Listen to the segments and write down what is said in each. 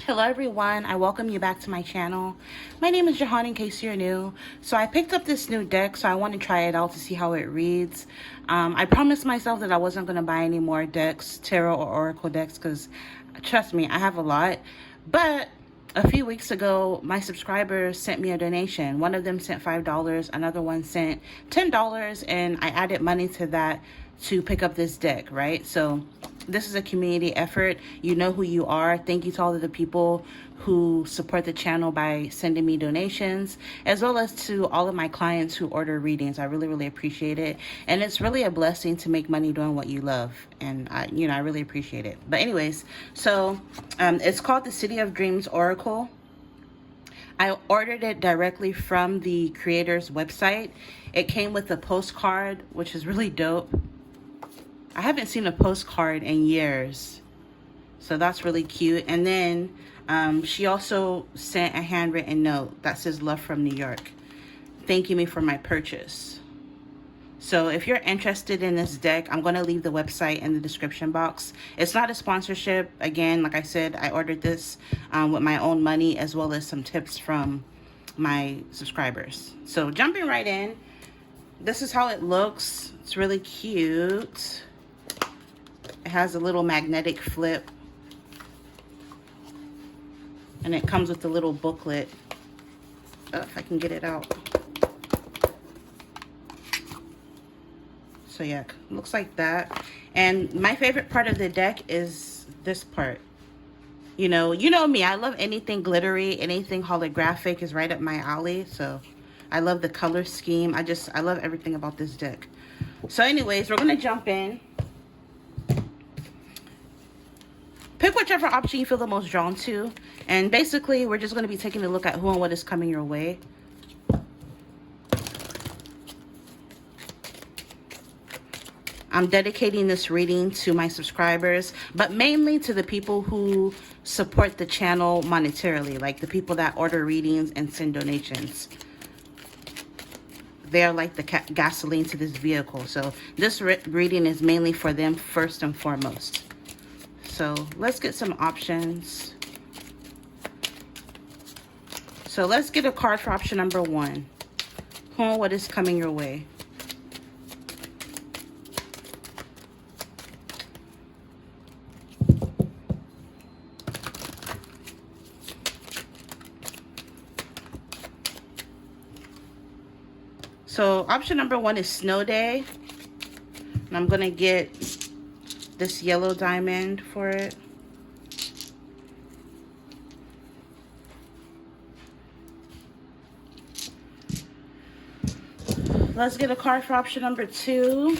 Hello everyone, I welcome you back to my channel. My name is Jehan in case you're new. So I picked up this new deck, so I want to try it out to see how it reads. I promised myself that I wasn't going to buy any more decks, tarot or oracle decks, because trust me, I have a lot. But a few weeks ago, my subscribers sent me a donation. One of them sent $5, another one sent $10, and I added money to that to pick up this deck, right? So this is a community effort. You know who you are. Thank you to all of the people who support the channel by sending me donations, as well as to all of my clients who order readings. I really appreciate it. And it's really a blessing to make money doing what you love. And I really appreciate it. But anyways, so it's called the City of Dreams Oracle. I ordered it directly from the creator's website. It came with a postcard, which is really dope. I haven't seen a postcard in years, so that's really cute. And then she also sent a handwritten note that says love from New York, thanking me for my purchase. So if you're interested in this deck, I'm going to leave the website in the description box. It's not a sponsorship. Again, like I said, I ordered this with my own money, as well as some tips from my subscribers. So jumping right in, this is how it looks. It's really cute. It has a little magnetic flip, and it comes with a little booklet. Oh, if I can get it out. So yeah, looks like that. And my favorite part of the deck is this part. You know me, I love anything glittery, anything holographic is right up my alley. So I love the color scheme. I love everything about this deck. So anyways, we're gonna jump in. Pick whichever option you feel the most drawn to. And basically, we're just going to be taking a look at who and what is coming your way. I'm dedicating this reading to my subscribers, but mainly to the people who support the channel monetarily, like the people that order readings and send donations. They're like the gasoline to this vehicle. So this reading is mainly for them first and foremost. So let's get some options. So let's get a card for option number 1. Who and what is coming your way? So option number 1 is snow day. And I'm going to get this yellow diamond for it. Let's get a card for option number 2.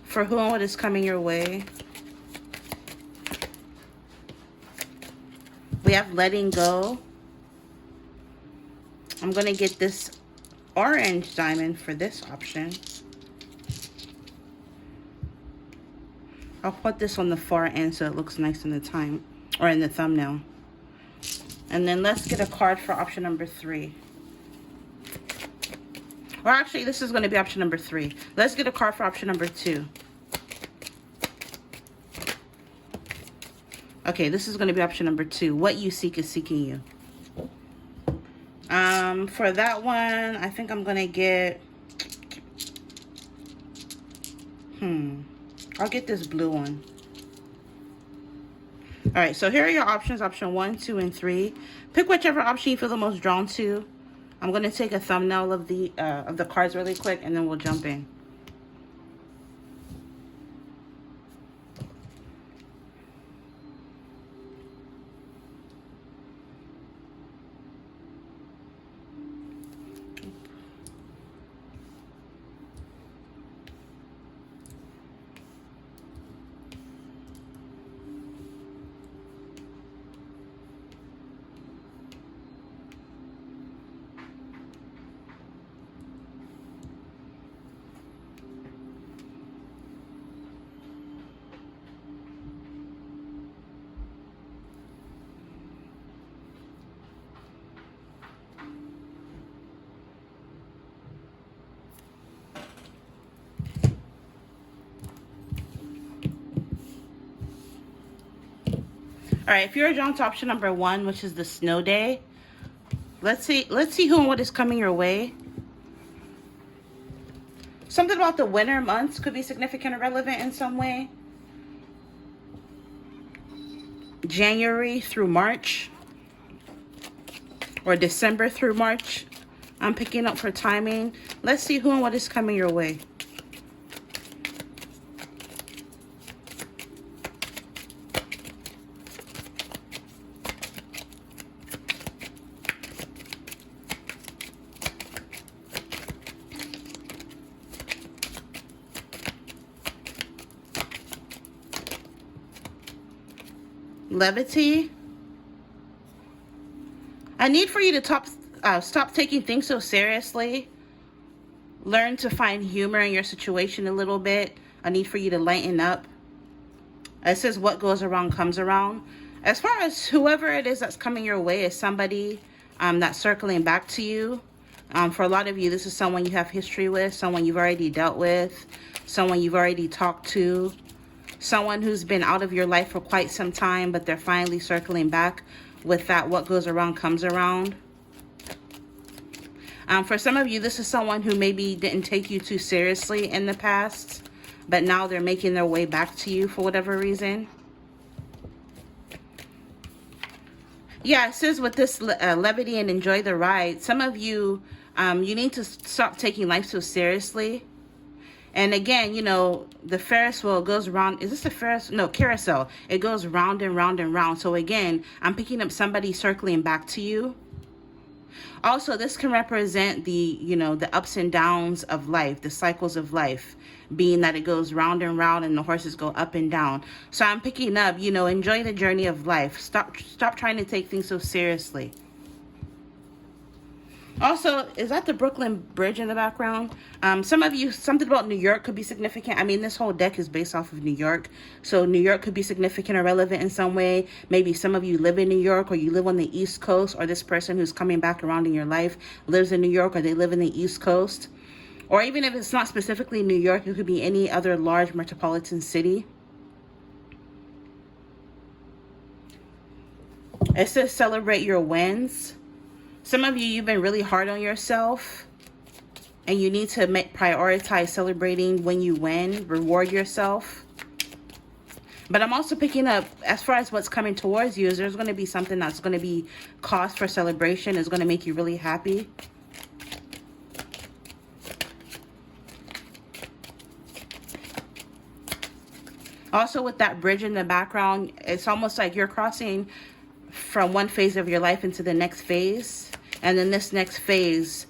For who and what is coming your way. We have letting go. I'm going to get this orange diamond for this option. I'll put this on the far end so it looks nice in the in the thumbnail. And then let's get a card for option number 3. Or actually, this is going to be option number 3. Let's get a card for option number 2. Okay, this is going to be option number 2. What you seek is seeking you. For that one, I think I'm going to get... I'll get this blue one. All right, so here are your options, option 1, 2, and 3. Pick whichever option you feel the most drawn to. I'm going to take a thumbnail of the cards really quick, and then we'll jump in. All right, if you're drawn to option number 1, which is the snow day, let's see who and what is coming your way. Something about the winter months could be significant or relevant in some way. January through March, or December through March. I'm picking up for timing. Let's see who and what is coming your way. Levity. I need for you to stop taking things so seriously. Learn to find humor in your situation a little bit. I need for you to lighten up. It says what goes around comes around. As far as whoever it is that's coming your way is somebody that's circling back to you. For a lot of you, this is someone you have history with, someone you've already dealt with, someone you've already talked to. Someone who's been out of your life for quite some time, but they're finally circling back with that what goes around comes around. For some of you, this is someone who maybe didn't take you too seriously in the past, but now they're making their way back to you for whatever reason. Yeah, it says with this levity and enjoy the ride. Some of you, you need to stop taking life so seriously. And again, you know, the Ferris wheel goes around. Is this a Ferris? No, carousel. It goes round and round and round. So again, I'm picking up somebody circling back to you. Also, this can represent the, you know, the ups and downs of life, the cycles of life, being that it goes round and round and the horses go up and down. So I'm picking up, you know, enjoy the journey of life. Stop trying to take things so seriously. Also, is that the Brooklyn Bridge in the background? Some of you, something about New York could be significant. I mean, this whole deck is based off of New York. So New York could be significant or relevant in some way. Maybe some of you live in New York, or you live on the East Coast, or this person who's coming back around in your life lives in New York, or they live in the East Coast. Or even if it's not specifically New York, it could be any other large metropolitan city. It says celebrate your wins. Some of you, you've been really hard on yourself, and you need to prioritize celebrating when you win, reward yourself. But I'm also picking up, as far as what's coming towards you, is there's going to be something that's going to be cause for celebration, is going to make you really happy. Also, with that bridge in the background, it's almost like you're crossing from one phase of your life into the next phase. And then this next phase,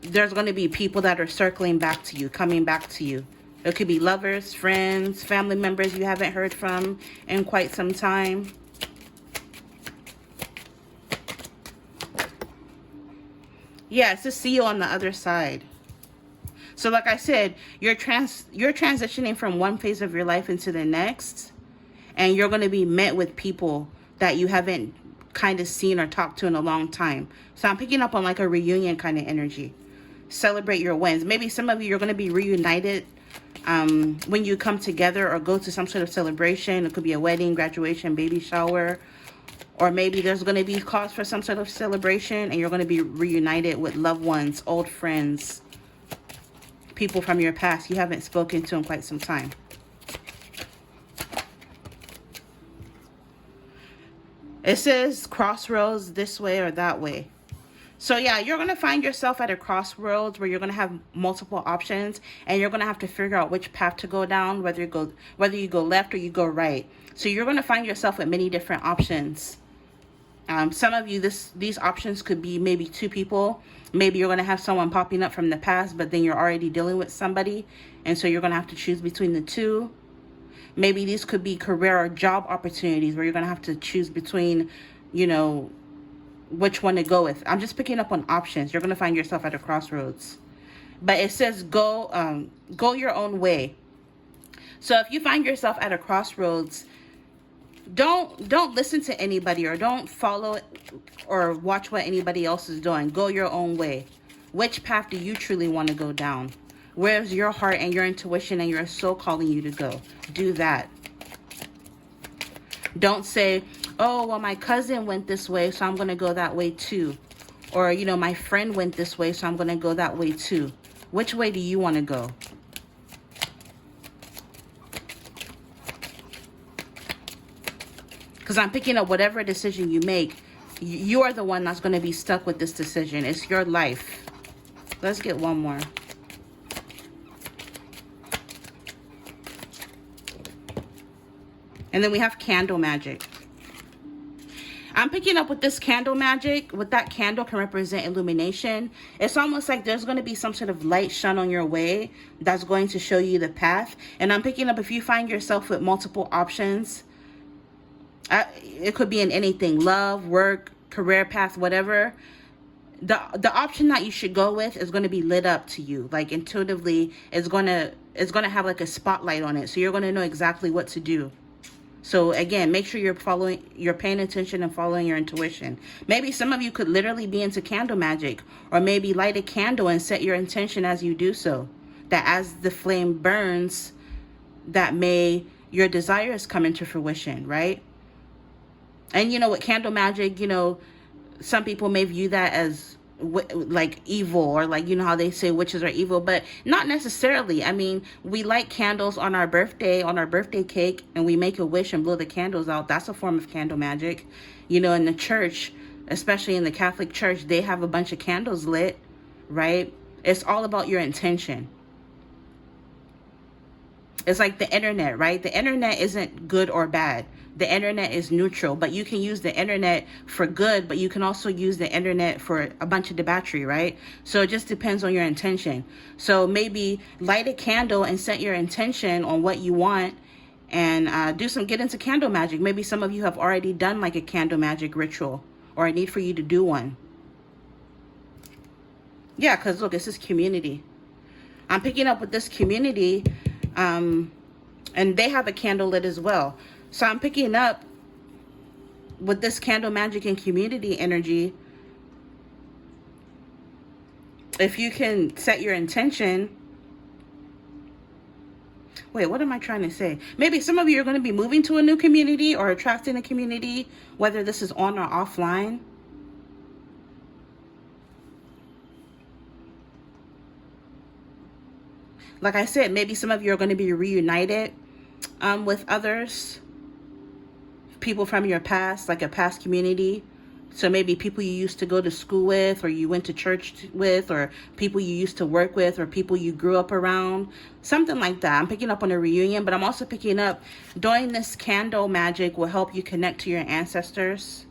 there's going to be people that are circling back to you, coming back to you. It could be lovers, friends, family members you haven't heard from in quite some time. Yeah, it's to see you on the other side. So like I said, you're transitioning from one phase of your life into the next. And you're going to be met with people that you haven't kind of seen or talked to in a long time. So I'm picking up on like a reunion kind of energy. Celebrate your wins. Maybe some of you are going to be reunited when you come together or go to some sort of celebration. It could be a wedding, graduation, baby shower, or maybe there's going to be cause for some sort of celebration and you're going to be reunited with loved ones, old friends, people from your past you haven't spoken to in quite some time. It says crossroads this way or that way. So yeah, you're going to find yourself at a crossroads where you're going to have multiple options, and you're going to have to figure out which path to go down, whether you go left or you go right. So you're going to find yourself with many different options. Some of you, these options could be maybe two people. Maybe you're going to have someone popping up from the past, but then you're already dealing with somebody, and so you're going to have to choose between the two. Maybe these could be career or job opportunities where you're going to have to choose between, you know, which one to go with. I'm just picking up on options. You're going to find yourself at a crossroads. But it says go your own way. So if you find yourself at a crossroads, don't listen to anybody, or don't follow or watch what anybody else is doing. Go your own way. Which path do you truly want to go down? Where's your heart and your intuition and your soul calling you to go? Do that. Don't say, oh, well, my cousin went this way, so I'm going to go that way too. Or, you know, my friend went this way, so I'm going to go that way too. Which way do you want to go? Because I'm picking up whatever decision you make, you are the one that's going to be stuck with this decision. It's your life. Let's get one more. And then we have candle magic. I'm picking up with this candle magic. With that candle can represent illumination. It's almost like there's going to be some sort of light shone on your way that's going to show you the path. And I'm picking up if you find yourself with multiple options. It could be in anything. Love, work, career path, whatever. The option that you should go with is going to be lit up to you. Like intuitively, it's going to have like a spotlight on it. So you're going to know exactly what to do. So again, make sure you're paying attention and following your intuition. Maybe some of you could literally be into candle magic, or maybe light a candle and set your intention as you do so. That as the flame burns, that may your desires come into fruition, right? And you know, with candle magic, you know, some people may view that as like evil, or like, you know how they say witches are evil, but not necessarily. I mean, we light candles on our birthday cake, and we make a wish and blow the candles out. That's a form of candle magic. You know, in the church, especially in the Catholic Church, they have a bunch of candles lit, right? It's all about your intention. It's like the internet, right? The internet isn't good or bad. The internet is neutral, but you can use the internet for good, but you can also use the internet for a bunch of debauchery, right? So it just depends on your intention. So maybe light a candle and set your intention on what you want, and get into candle magic. Maybe some of you have already done like a candle magic ritual, or a need for you to do one. Yeah, because look, this is community. I'm picking up with this community, and they have a candle lit as well. So I'm picking up with this candle magic and community energy. If you can set your intention. Wait, what am I trying to say? Maybe some of you are going to be moving to a new community or attracting a community, whether this is on or offline. Like I said, maybe some of you are going to be reunited with others. People from your past, like a past community. So maybe people you used to go to school with, or you went to church with, or people you used to work with, or people you grew up around. Something like that. I'm picking up on a reunion, but I'm also picking up doing this candle magic will help you connect to your ancestors.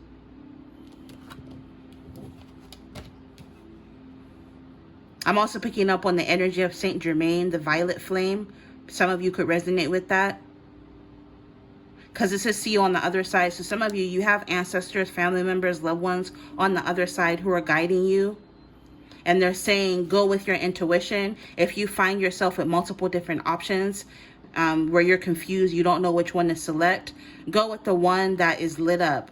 I'm also picking up on the energy of Saint Germain, the violet flame. Some of you could resonate with that, because it says see you on the other side. So some of you have ancestors, family members, loved ones on the other side who are guiding you. And they're saying, go with your intuition. If you find yourself with multiple different options, where you're confused, you don't know which one to select, go with the one that is lit up.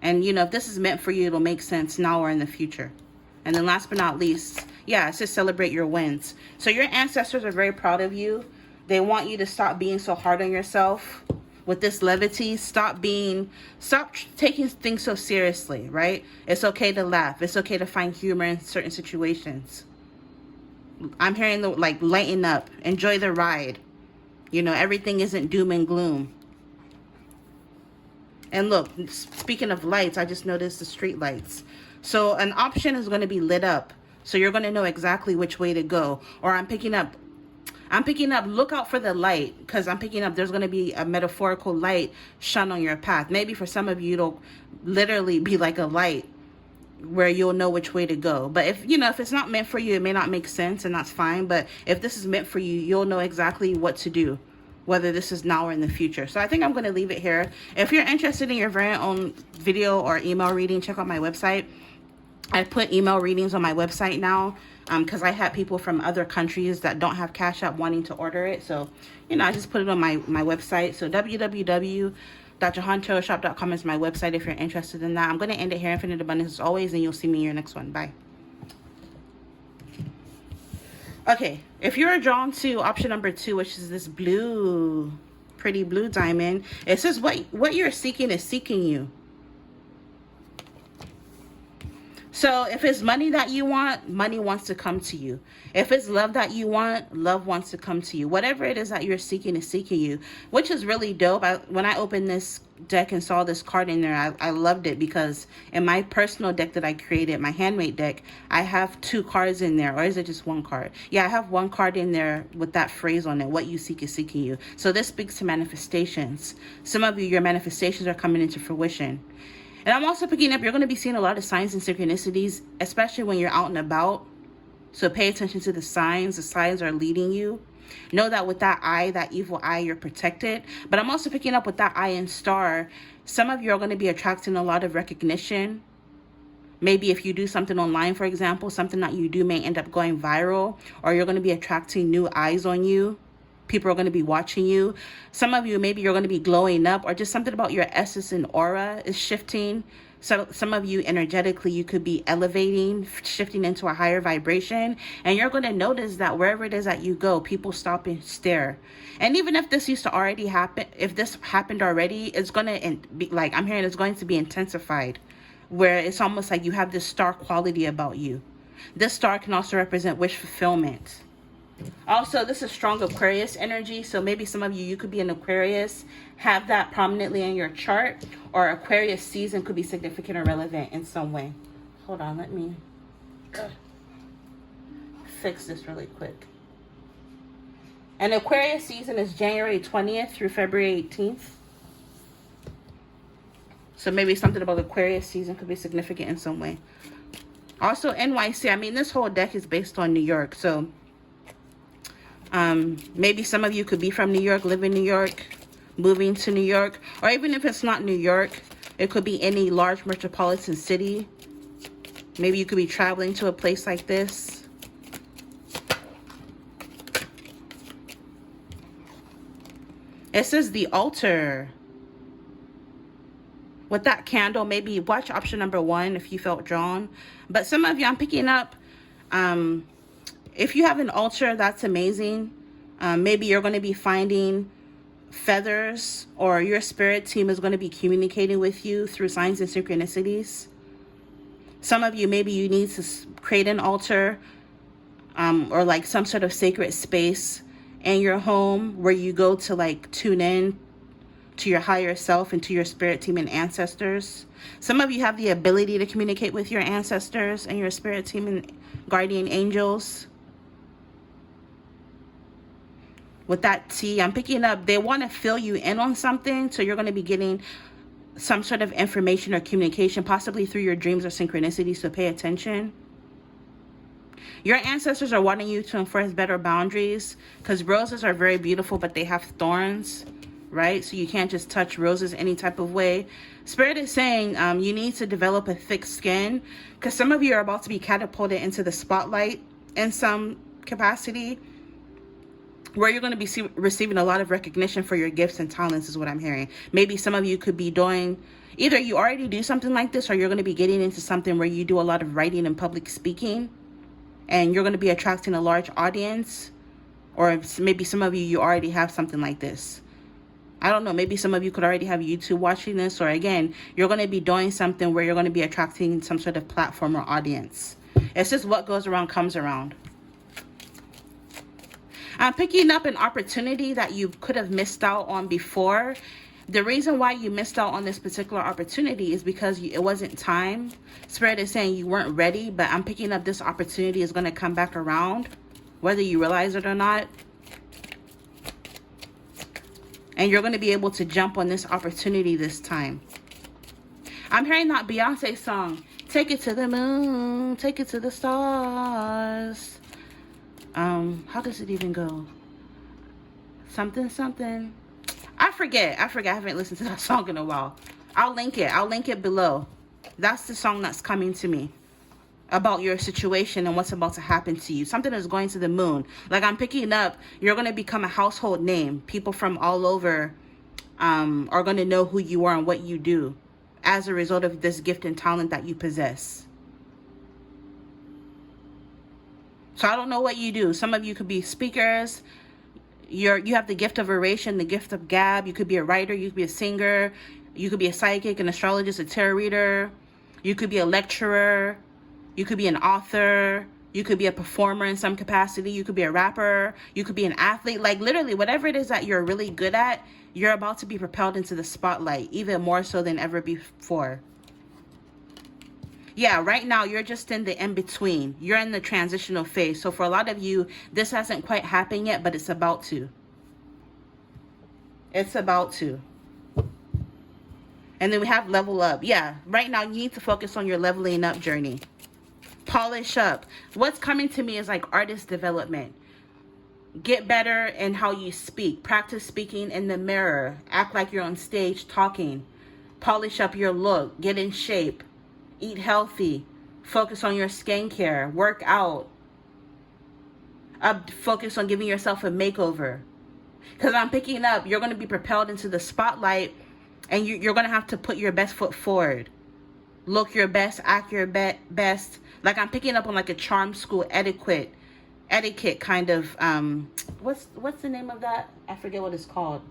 And, you know, if this is meant for you, it'll make sense now or in the future. And then last but not least, yeah, it's just celebrate your wins. So your ancestors are very proud of you. They want you to stop being so hard on yourself. With this levity, stop taking things so seriously, right? It's okay to laugh. It's okay to find humor in certain situations. I'm hearing like lighten up, enjoy the ride. You know, everything isn't doom and gloom. And look, speaking of lights, I just noticed the street lights. So an option is going to be lit up. So you're going to know exactly which way to go. Or I'm picking up, look out for the light, because I'm picking up there's going to be a metaphorical light shone on your path. Maybe for some of you, it'll literally be like a light where you'll know which way to go. But if it's not meant for you, it may not make sense, and that's fine. But if this is meant for you, you'll know exactly what to do, whether this is now or in the future. So I think I'm going to leave it here. If you're interested in your very own video or email reading, check out my website. I put email readings on my website now, because I had people from other countries that don't have Cash App wanting to order it. So, I just put it on my website. So www.jehantarotshop.com is my website if you're interested in that. I'm going to end it here. Infinite abundance as always, and you'll see me in your next one. Bye. Okay, if you're drawn to option number 2, which is this blue, pretty blue diamond. It says what you're seeking is seeking you. So if it's money that you want, money wants to come to you. If it's love that you want, love wants to come to you. Whatever it is that you're seeking is seeking you, which is really dope. When I opened this deck and saw this card in there, I loved it, because in my personal deck that I created, my handmade deck, I have 2 cards in there. Or is it just 1 card? Yeah, I have 1 card in there with that phrase on it. What you seek is seeking you. So this speaks to manifestations. Some of you, your manifestations are coming into fruition. And I'm also picking up, you're going to be seeing a lot of signs and synchronicities, especially when you're out and about. So pay attention to the signs. The signs are leading you. Know that with that eye, that evil eye, you're protected. But I'm also picking up with that eye and star, some of you are going to be attracting a lot of recognition. Maybe if you do something online, for example, something that you do may end up going viral, or you're going to be attracting new eyes on you. People are going to be watching you. Some of you, maybe you're going to be glowing up, or just something about your essence and aura is shifting. So some of you energetically, you could be elevating, shifting into a higher vibration. And you're going to notice that wherever it is that you go, people stop and stare. And even if this used to already happen, if this happened already, it's going to be like, I'm hearing it's going to be intensified, where it's almost like you have this star quality about you. This star can also represent wish fulfillment. Also, this is strong Aquarius energy, so maybe some of you could be an Aquarius, have that prominently in your chart, or Aquarius season could be significant or relevant in some way. Hold on, let me fix this really quick. And Aquarius season is January 20th through February 18th. So maybe something about Aquarius season could be significant in some way. Also, NYC, I mean, this whole deck is based on New York, so maybe some of you could be from New York, live in New York, moving to New York, or even if it's not New York, it could be any large metropolitan city. Maybe you could be traveling to a place like this. It says the altar. With that candle, maybe watch option number 1 if you felt drawn. But some of you, I'm picking up, if you have an altar, that's amazing. Maybe you're going to be finding feathers, or your spirit team is going to be communicating with you through signs and synchronicities. Some of you, maybe you need to create an altar, or like some sort of sacred space in your home where you go to like tune in to your higher self and to your spirit team and ancestors. Some of you have the ability to communicate with your ancestors and your spirit team and guardian angels. With that T, I'm picking up, they want to fill you in on something, so you're going to be getting some sort of information or communication, possibly through your dreams or synchronicities, so pay attention. Your ancestors are wanting you to enforce better boundaries, because roses are very beautiful, but they have thorns, right? So you can't just touch roses any type of way. Spirit is saying you need to develop a thick skin, because some of you are about to be catapulted into the spotlight in some capacity, where you're going to be receiving a lot of recognition for your gifts and talents is what I'm hearing. Maybe some of you could be doing, either you already do something like this, or you're going to be getting into something where you do a lot of writing and public speaking, and you're going to be attracting a large audience. Or maybe some of you already have something like this. I don't know, maybe some of you could already have YouTube watching this, or again, you're going to be doing something where you're going to be attracting some sort of platform or audience. It's just what goes around comes around. I'm picking up an opportunity that you could have missed out on before. The reason why you missed out on this particular opportunity is because it wasn't time. Spirit is saying you weren't ready, but I'm picking up this opportunity is going to come back around, whether you realize it or not. And you're going to be able to jump on this opportunity this time. I'm hearing that Beyonce song, take it to the moon, take it to the stars. How does it even go? Something. I forget. I haven't listened to that song in a while. I'll link it below. That's the song that's coming to me about your situation and what's about to happen to you. Something is going to the moon. Like I'm picking up, you're going to become a household name. People from all over are going to know who you are and what you do as a result of this gift and talent that you possess. So I don't know what you do. Some of you could be speakers. You have the gift of oration, the gift of gab. You could be a writer, you could be a singer, you could be a psychic, an astrologist, a tarot reader. You could be a lecturer, you could be an author, you could be a performer in some capacity, you could be a rapper, you could be an athlete. Like literally whatever it is that you're really good at, you're about to be propelled into the spotlight, even more so than ever before. Yeah, right now you're just in the in-between. You're in the transitional phase. So for a lot of you, this hasn't quite happened yet, but it's about to. It's about to. And then we have level up. Yeah, right now you need to focus on your leveling up journey. Polish up. What's coming to me is like artist development. Get better in how you speak. Practice speaking in the mirror. Act like you're on stage talking. Polish up your look. Get in shape. Eat healthy. Focus on your skincare. Work out. Focus on giving yourself a makeover. Because I'm picking up, you're going to be propelled into the spotlight, and you're going to have to put your best foot forward. Look your best, act your best. Like I'm picking up on like a charm school etiquette kind of, what's the name of that? I forget what it's called.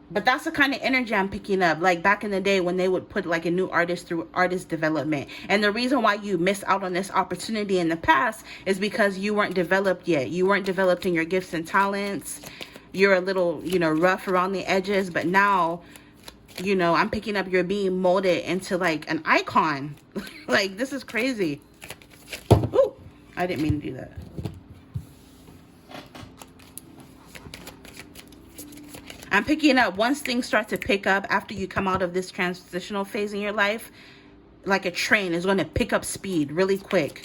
But that's the kind of energy I'm picking up. Like back in the day when they would put like a new artist through artist development. And the reason why you missed out on this opportunity in the past is because you weren't developed yet. You weren't developed in your gifts and talents. You're a little, rough around the edges. But now, I'm picking up you're being molded into like an icon. Like this is crazy. Ooh, I didn't mean to do that. I'm picking up once things start to pick up after you come out of this transitional phase in your life, like a train is going to pick up speed really quick.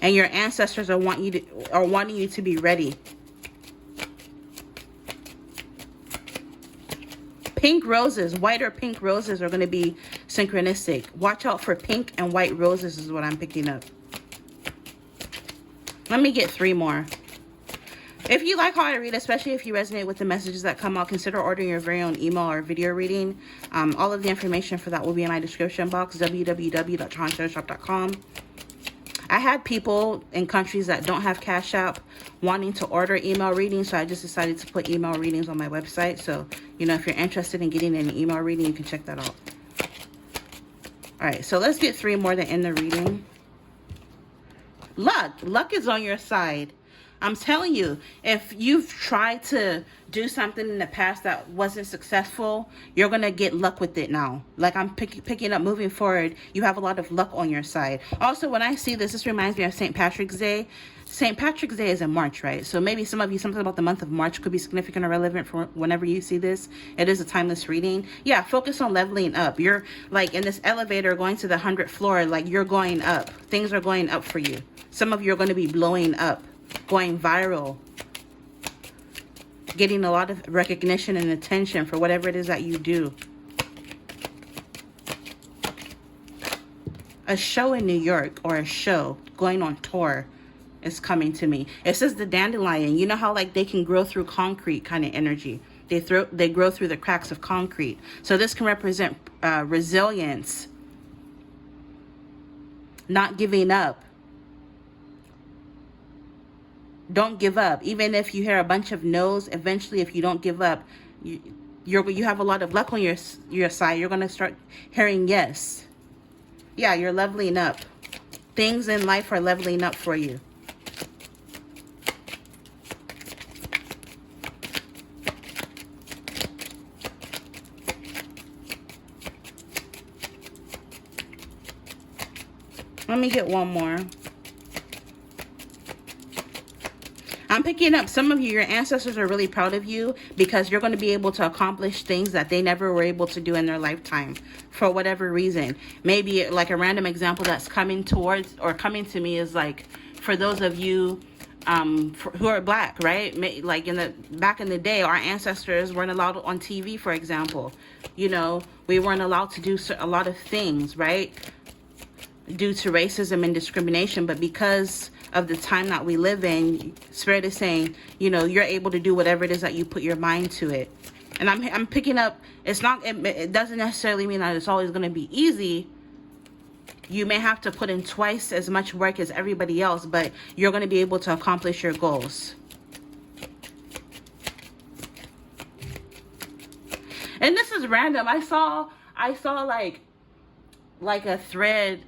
And your ancestors are wanting you to be ready. Pink roses, white or pink roses are going to be synchronistic. Watch out for pink and white roses is what I'm picking up. Let me get 3 more. If you like how I read, especially if you resonate with the messages that come out, consider ordering your very own email or video reading. All of the information for that will be in my description box, www.jehanshop.com. I had people in countries that don't have Cash App wanting to order email readings, so I just decided to put email readings on my website. So, if you're interested in getting an email reading, you can check that out. All right, so let's get 3 more to end the reading. Luck is on your side. I'm telling you, if you've tried to do something in the past that wasn't successful, you're going to get luck with it now. Like I'm picking up moving forward, you have a lot of luck on your side. Also, when I see this reminds me of St. Patrick's Day. St. Patrick's Day is in March, right? So maybe some of you, something about the month of March could be significant or relevant for whenever you see this. It is a timeless reading. Yeah, focus on leveling up. You're like in this elevator going to the 100th floor, like you're going up. Things are going up for you. Some of you are going to be blowing up. Going viral, getting a lot of recognition and attention for whatever it is that you do. A show in New York or a show going on tour is coming to me. It says the dandelion. You know how like they can grow through concrete kind of energy. They grow through the cracks of concrete. So this can represent resilience, not giving up. Don't give up. Even if you hear a bunch of no's, eventually if you don't give up, you have a lot of luck on your side. You're going to start hearing yes. Yeah, you're leveling up. Things in life are leveling up for you. Let me get 1 more. I'm picking up some of you, your ancestors are really proud of you because you're going to be able to accomplish things that they never were able to do in their lifetime for whatever reason. Maybe like a random example that's coming to me is like for those of you who are black, right? Like back in the day, our ancestors weren't allowed on TV, for example. We weren't allowed to do a lot of things, right? Due to racism and discrimination, but because of the time that we live in, Spirit is saying, you're able to do whatever it is that you put your mind to it. And I'm picking up, it doesn't necessarily mean that it's always going to be easy. You may have to put in twice as much work as everybody else, but you're going to be able to accomplish your goals. And this is random. I saw like a thread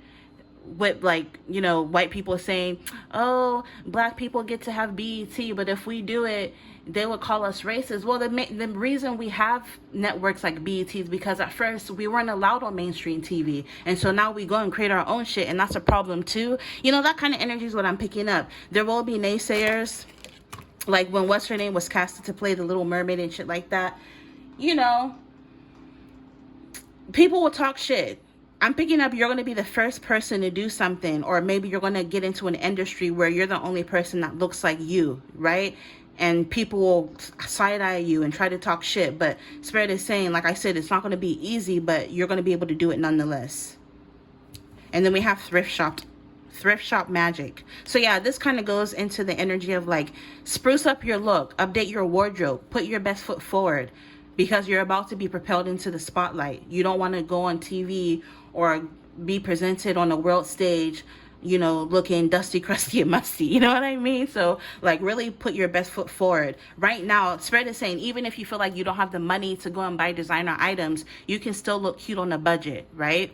with, like, you know, white people saying, oh, black people get to have BET, but if we do it, they would call us racist. Well, the reason we have networks like BET is because at first we weren't allowed on mainstream TV, and so now we go and create our own shit, and that's a problem too. You know, that kind of energy is what I'm picking up. There will be naysayers, like when what's her name was casted to play the Little Mermaid and shit like that. You know, people will talk shit. I'm picking up you're going to be the first person to do something, or maybe you're going to get into an industry where you're the only person that looks like you, right? And people will side-eye you and try to talk shit, but Spirit is saying, like I said, it's not going to be easy, but you're going to be able to do it nonetheless. And then we have thrift shop magic. So yeah, this kind of goes into the energy of like, spruce up your look, update your wardrobe, put your best foot forward, because you're about to be propelled into the spotlight. You don't want to go on TV or be presented on a world stage, you know, looking dusty, crusty, and musty. You know what I mean? So, like, really put your best foot forward. Right now, Spirit is saying, even if you feel like you don't have the money to go and buy designer items, you can still look cute on a budget, right?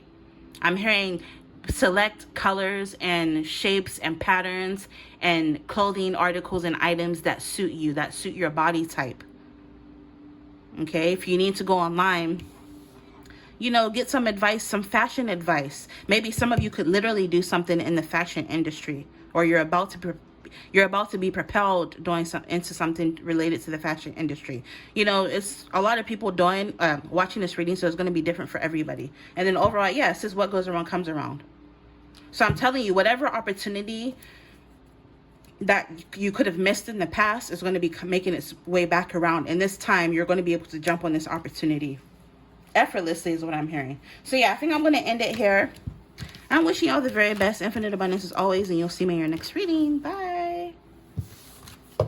I'm hearing select colors and shapes and patterns and clothing articles and items that suit you, that suit your body type. Okay? If you need to go online, you know, get some advice, some fashion advice. Maybe some of you could literally do something in the fashion industry, or you're about to be propelled into something related to the fashion industry. You know, it's a lot of people watching this reading, so it's going to be different for everybody. And then overall, yes, this is what goes around comes around. So I'm telling you, whatever opportunity that you could have missed in the past is going to be making its way back around. And this time, you're going to be able to jump on this opportunity effortlessly is what I'm hearing. So yeah, I think I'm going to end it here. I'm wishing you all the very best, infinite abundance as always, and you'll see me in your next reading. Bye. All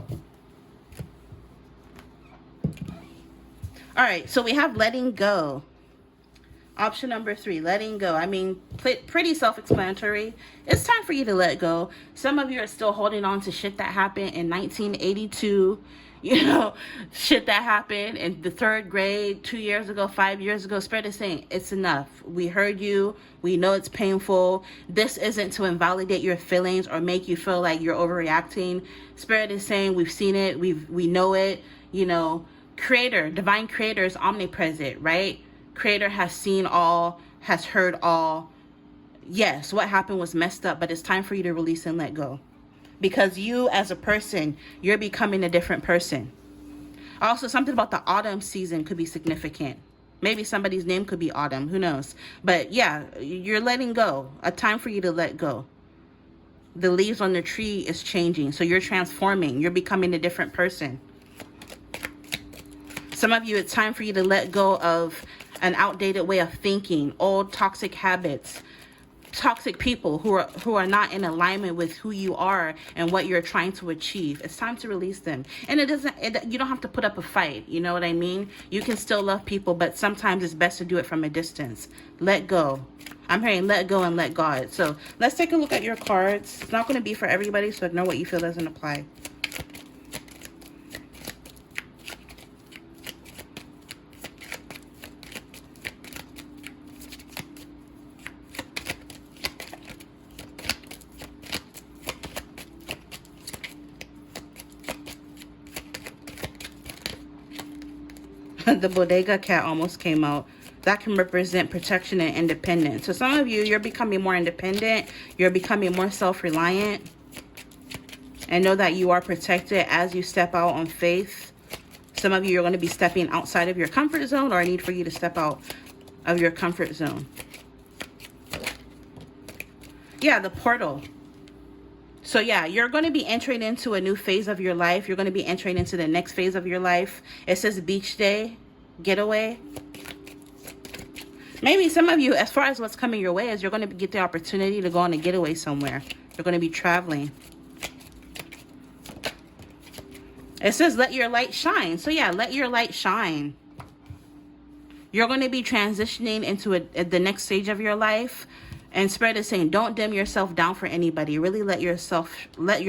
right, so we have letting go. Option number 3, letting go. I mean, pretty self-explanatory. It's time for you to let go. Some of you are still holding on to shit that happened in 1982. You know, shit that happened in the 3rd grade, 2 years ago, 5 years ago. Spirit is saying, it's enough. We heard you. We know it's painful. This isn't to invalidate your feelings or make you feel like you're overreacting. Spirit is saying, we've seen it. We know it. You know, Creator, Divine Creator is omnipresent, right? Creator has seen all, has heard all. Yes, what happened was messed up, but it's time for you to release and let go. Because you as a person, you're becoming a different person. Also, something about the autumn season could be significant. Maybe somebody's name could be Autumn. Who knows? But yeah, you're letting go. A time for you to let go. The leaves on the tree is changing. So you're transforming. You're becoming a different person. Some of you, it's time for you to let go of an outdated way of thinking, old toxic habits, toxic people who are not in alignment with who you are and what you're trying to achieve. It's time to release them. And you don't have to put up a fight. You know what I mean? You can still love people, but sometimes it's best to do it from a distance. Let go. I'm hearing let go and let God. So let's take a look at your cards. It's not going to be for everybody, so ignore what you feel doesn't apply. The bodega cat almost came out. That can represent protection and independence. So some of you, you're becoming more independent. You're becoming more self-reliant. And know that you are protected as you step out on faith. Some of you are going to be stepping outside of your comfort zone, or I need for you to step out of your comfort zone. Yeah, the portal. So yeah, you're going to be entering into a new phase of your life. You're going to be entering into the next phase of your life. It says beach day, getaway. Maybe some of you, as far as what's coming your way, is you're going to get the opportunity to go on a getaway somewhere. You're going to be traveling. It says let your light shine. So yeah, let your light shine. You're going to be transitioning into the next stage of your life. And Spirit is saying, don't dim yourself down for anybody. Really let your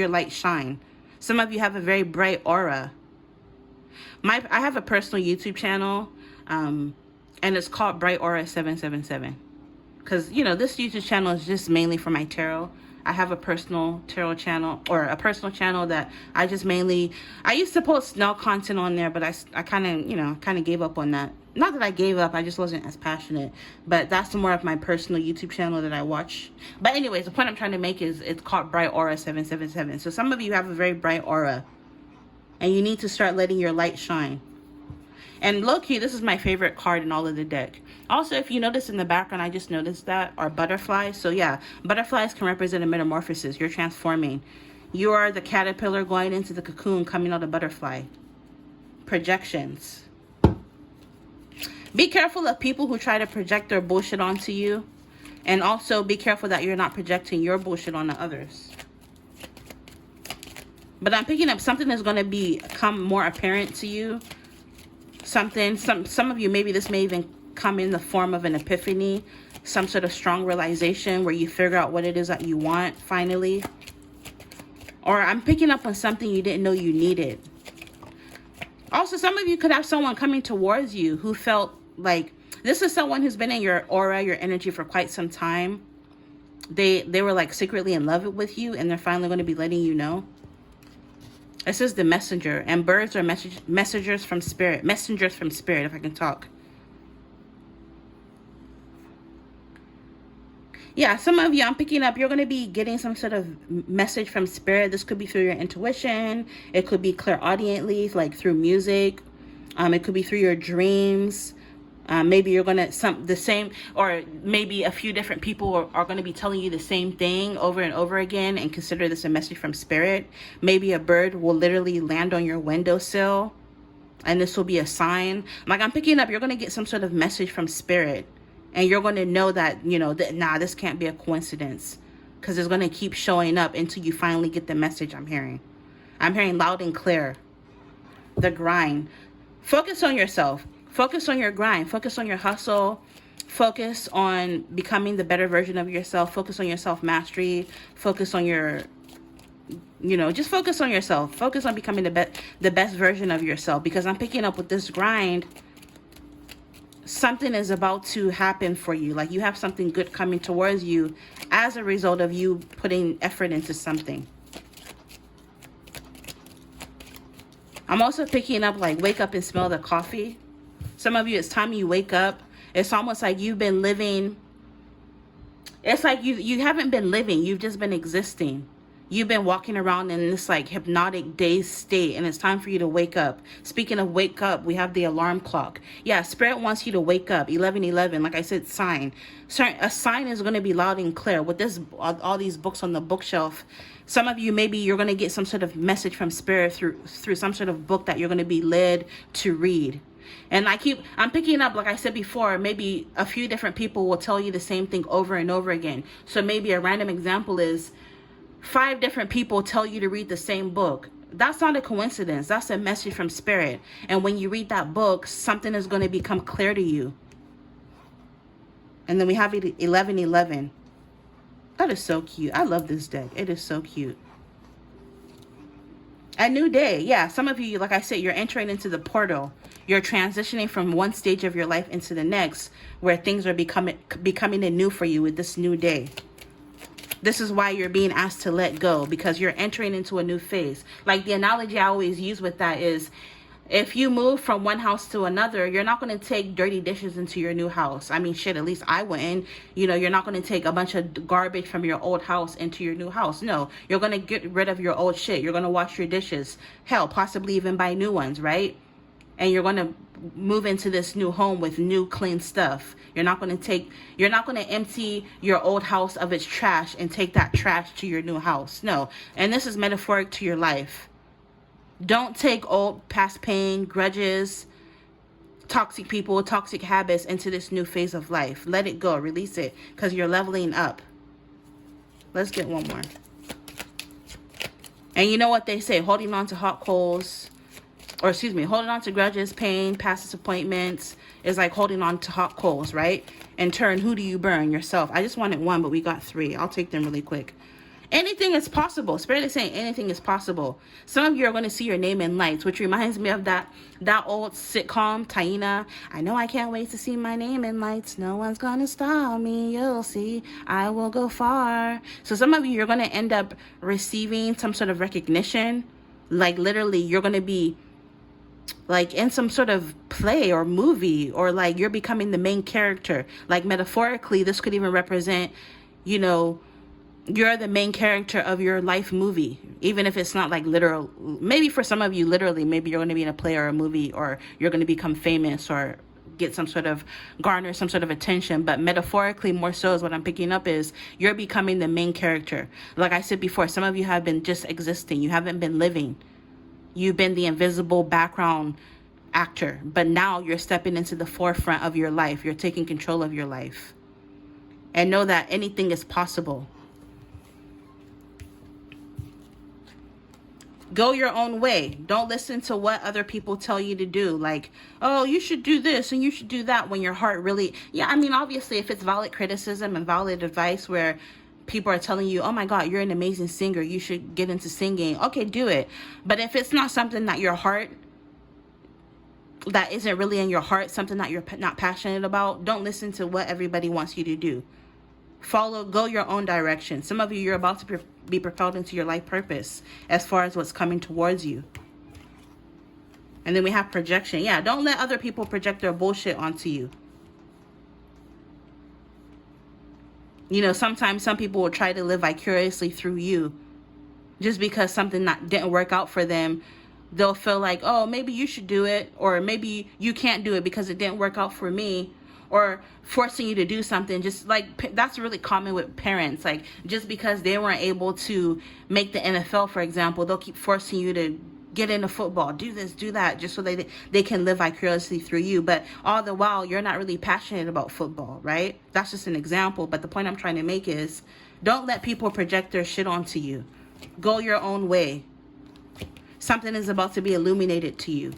light shine. Some of you have a very bright aura. I have a personal YouTube channel, and it's called Bright Aura 777. Because, you know, this YouTube channel is just mainly for my tarot. I have a personal tarot channel, or a personal channel that I just mainly, I used to post nail content on there, but I kind of, you know, kind of gave up on that. Not that I gave up, I just wasn't as passionate. But that's more of my personal YouTube channel that I watch. But anyways, the point I'm trying to make is it's called Bright Aura 777. So some of you have a very bright aura, and you need to start letting your light shine. And low-key, this is my favorite card in all of the deck. Also, if you notice in the background, I just noticed that, are butterflies. So yeah, butterflies can represent a metamorphosis. You're transforming. You are the caterpillar going into the cocoon, coming out a butterfly. Projections. Be careful of people who try to project their bullshit onto you. And also be careful that you're not projecting your bullshit onto others. But I'm picking up something that's going to become more apparent to you. Some of you, maybe this may even come in the form of an epiphany, some sort of strong realization where you figure out what it is that you want finally. Or I'm picking up on something you didn't know you needed. Also, some of you could have someone coming towards you who felt like, this is someone who's been in your aura, your energy for quite some time. They were like secretly in love with you, and they're finally going to be letting you know. This is the messenger, and birds are messengers from spirit, if I can talk. Yeah, some of you, I'm picking up, you're going to be getting some sort of message from spirit. This could be through your intuition. It could be clairaudiently, like through music. It could be through your dreams. Maybe you're going to, or maybe a few different people are going to be telling you the same thing over and over again, and consider this a message from spirit. Maybe a bird will literally land on your windowsill, and this will be a sign. Like, I'm picking up, you're going to get some sort of message from spirit, and you're going to know that, you know, nah, this can't be a coincidence, because it's going to keep showing up until you finally get the message I'm hearing. I'm hearing loud and clear. The grind. Focus on yourself. Focus on your grind. Focus on your hustle. Focus on becoming the better version of yourself. Focus on your self-mastery. Focus on your, you know, just focus on yourself. Focus on becoming the best version of yourself. Because I'm picking up with this grind, something is about to happen for you. Like, you have something good coming towards you as a result of you putting effort into something. I'm also picking up, like, wake up and smell the coffee. Some of you, it's time you wake up. It's almost like you've been living. It's like you haven't been living. You've just been existing. You've been walking around in this like hypnotic dazed state, and it's time for you to wake up. Speaking of wake up, we have the alarm clock. Yeah, Spirit wants you to wake up. 11:11, like I said, sign. A sign is going to be loud and clear. With this, all these books on the bookshelf, some of you, maybe you're going to get some sort of message from Spirit through some sort of book that you're going to be led to read. And I'm picking up, like I said before, maybe a few different people will tell you the same thing over and over again. So maybe a random example is 5 different people tell you to read the same book. That's not a coincidence. That's a message from Spirit. And when you read that book, something is going to become clear to you. And then we have 11:11. That is so cute. I love this deck. It is so cute. A new day. Yeah, some of you, like I said, you're entering into the portal. You're transitioning from one stage of your life into the next, where things are becoming anew for you with this new day. This is why you're being asked to let go, because you're entering into a new phase. Like, the analogy I always use with that is, if you move from one house to another, you're not going to take dirty dishes into your new house. I mean, shit, at least I wouldn't. You know, you're not going to take a bunch of garbage from your old house into your new house. No, you're going to get rid of your old shit. You're going to wash your dishes. Hell, possibly even buy new ones, right? And you're going to move into this new home with new clean stuff. You're not going to empty your old house of its trash and take that trash to your new house. No. And this is metaphoric to your life. Don't take old past pain, grudges, toxic people, toxic habits into this new phase of life. Let it go. Release it, because you're leveling up. Let's get one more. And you know what they say, holding on to hot coals or excuse me, holding on to grudges, pain, past disappointments is like holding on to hot coals, right? In turn, who do you burn? Yourself. I just wanted one, but we got three. I'll take them really quick. Anything is possible. Spirit is saying anything is possible. Some of you are going to see your name in lights, which reminds me of that old sitcom, Taina. I know I can't wait to see my name in lights. No one's going to stop me. You'll see. I will go far. So some of you, you're going to end up receiving some sort of recognition. Like literally, you're going to be like in some sort of play or movie, or like you're becoming the main character. Like metaphorically, this could even represent, you know, you're the main character of your life movie, even if it's not like literal. Maybe for some of you, literally, maybe you're going to be in a play or a movie, or you're going to become famous or get some sort of garner some sort of attention. But metaphorically, more so is what I'm picking up is you're becoming the main character. Like I said before, some of you have been just existing. You haven't been living. You've been the invisible background actor, but now you're stepping into the forefront of your life. You're taking control of your life, and know that anything is possible. Go your own way. Don't listen to what other people tell you to do. Like, oh, you should do this and you should do that, when your heart really, yeah, I mean, obviously, if it's valid criticism and valid advice where people are telling you, oh my God, you're an amazing singer, you should get into singing, okay, do it. But if it's not something that your heart, that isn't really in your heart, something that you're not passionate about, don't listen to what everybody wants you to do. Go your own direction. Some of you, you're about to be propelled into your life purpose as far as what's coming towards you. And then we have projection. Yeah, don't let other people project their bullshit onto you. You know, sometimes some people will try to live vicariously through you. Just because something didn't work out for them, they'll feel like, oh, maybe you should do it, or maybe you can't do it because it didn't work out for me. Or forcing you to do something, just like that's really common with parents. Like, just because they weren't able to make the NFL, for example, they'll keep forcing you to get into football, do this, do that, just so they can live vicariously through you. But all the while, you're not really passionate about football, right? That's just an example. But the point I'm trying to make is, don't let people project their shit onto you. Go your own way. Something is about to be illuminated to you.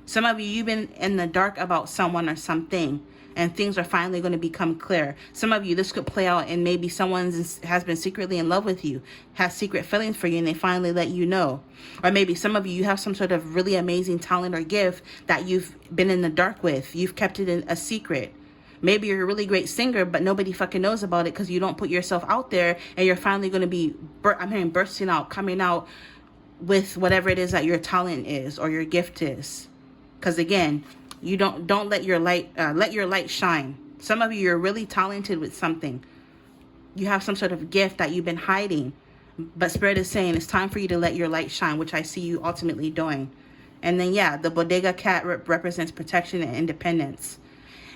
Some of you, you've been in the dark about someone or something, and things are finally going to become clear. Some of you, this could play out and maybe someone has been secretly in love with you, has secret feelings for you, and they finally let you know. Or maybe some of you, you have some sort of really amazing talent or gift that you've been in the dark with. You've kept it in a secret. Maybe you're a really great singer, but nobody fucking knows about it because you don't put yourself out there, and you're finally going to be, I'm hearing bursting out, coming out with whatever it is that your talent is or your gift is. Because again, you don't let your light shine. Some of you are really talented with something. You have some sort of gift that you've been hiding, but Spirit is saying it's time for you to let your light shine, which I see you ultimately doing. And then yeah, the bodega cat represents protection and independence,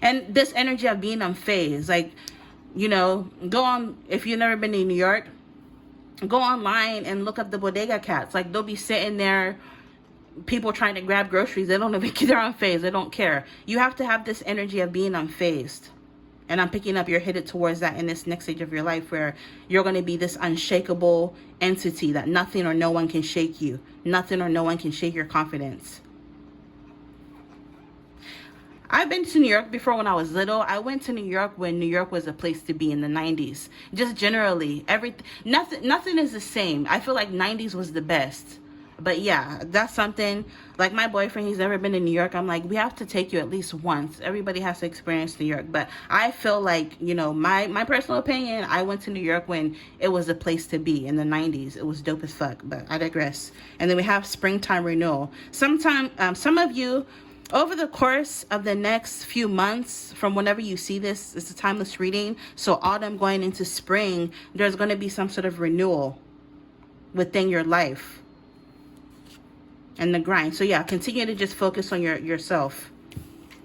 and this energy of being unfazed. Like, you know, go on, if you've never been to New York, go online and look up the bodega cats. Like, they'll be sitting there, people trying to grab groceries. They don't even, they're unfazed. They don't care. You have to have this energy of being unfazed. And I'm picking up you're headed towards that in this next stage of your life, where you're going to be this unshakable entity that nothing or no one can shake you. Nothing or no one can shake your confidence. I've been to New York before when I was little. I went to New York when New York was a place to be in the 90s. Just generally, nothing is the same. I feel like 90s was the best. But yeah, that's something, like my boyfriend, he's never been to New York. I'm like, we have to take you at least once. Everybody has to experience New York. But I feel like, you know, my personal opinion, I went to New York when it was a place to be in the 90s. It was dope as fuck, but I digress. And then we have springtime renewal. Some of you, over the course of the next few months, from whenever you see this, it's a timeless reading. So autumn going into spring, there's going to be some sort of renewal within your life and the grind. So yeah, continue to just focus on yourself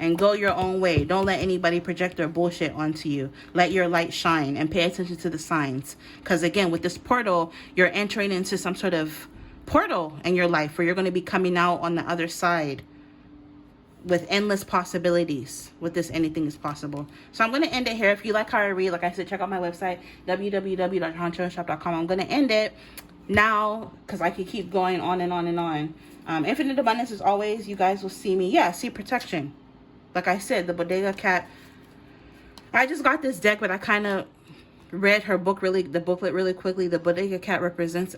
and go your own way. Don't let anybody project their bullshit onto you. Let your light shine and pay attention to the signs. Because again, with this portal, you're entering into some sort of portal in your life where you're going to be coming out on the other side with endless possibilities. With this, anything is possible. So I'm going to end it here. If you like how I read, like I said, check out my website, www.untitled.com. I'm going to end it Now, because I could keep going on and on and on. Infinite abundance is always, you guys will see me. Yeah, see protection. Like I said, the Bodega Cat. I just got this deck, but I kind of read the booklet really quickly. The Bodega Cat represents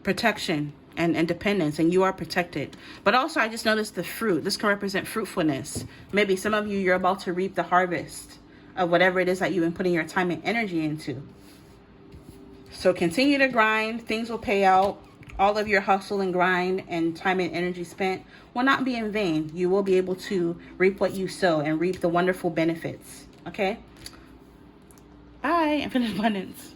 protection and independence, and you are protected. But also, I just noticed the fruit. This can represent fruitfulness. Maybe some of you, you're about to reap the harvest of whatever it is that you've been putting your time and energy into. So continue to grind. Things will pay out. All of your hustle and grind and time and energy spent will not be in vain. You will be able to reap what you sow and reap the wonderful benefits. Okay? Bye. Infinite abundance.